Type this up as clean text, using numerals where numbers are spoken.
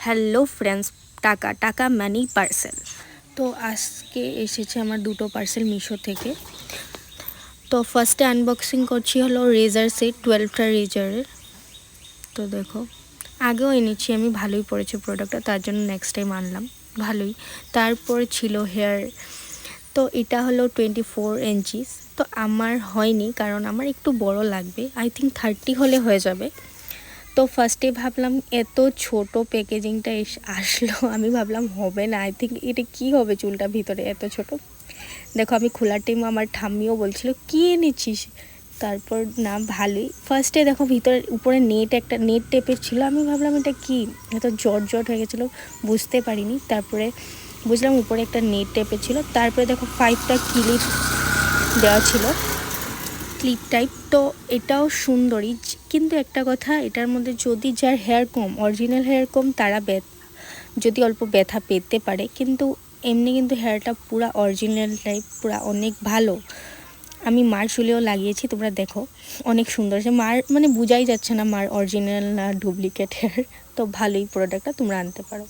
Hello friends, টাকা টাকা মানি parcel. তো আজকে এসেছে আমার দুটো পার্সেল মিশো থেকে। তো ফার্স্টে আনবক্সিং করছি হলো রেজার সেট, 12টা রেজারের। তো দেখো, আগেও এনেছি আমি, ভালোই পড়েছে প্রোডাক্টটা, তার জন্য নেক্সট টাইম আনলাম, ভালোই। তারপর ছিল হেয়ার, তো এটা হলো 24 ইঞ্চিস। তো আমার হয়নি, কারণ আমার একটু বড় লাগবে, আই থিঙ্ক 30 হলে হয়ে যাবে। তো ফার্স্টে ভাবলাম এত ছোট প্যাকেজিংটা আসলো, আমি ভাবলাম হবে না, আই থিঙ্ক এটা কী হবে চুলটা ভিতরে এত ছোট। দেখো, আমি খোলার টাইম আমার ঠাম্মিও বলছিল কী এনেছিস, তারপর না ভালোই। ফার্স্টে দেখো ভিতরে উপরে একটা নেট টাইপের ছিল, আমি ভাবলাম এটা কি, এত জট হয়ে গেছিলো, বুঝতে পারিনি। তারপরে বুঝলাম উপরে একটা নেট টাইপের ছিল। তারপরে দেখো 5টা ক্লিপ দেওয়া ছিল, ক্লিপ টাইপ। তো এটাও সুন্দরই, কিন্তু একটা কথা, এটার মধ্যে যদি যার হেয়ার কম, অরিজিনাল হেয়ার কম, তারা যদি অল্প ব্যথা পেতে পারে, কিন্তু এমনি কিন্তু হেয়ারটা পুরা অরিজিনাল টাইপ, পুরা অনেক ভালো। আমি মার চুলেও লাগিয়েছি, তোমরা দেখো অনেক সুন্দর। মার মানে বোঝাই যাচ্ছে না মার অরিজিনাল না ডুপ্লিকেট হেয়ার। তো ভালোই প্রোডাক্টটা, তোমরা আনতে পারো।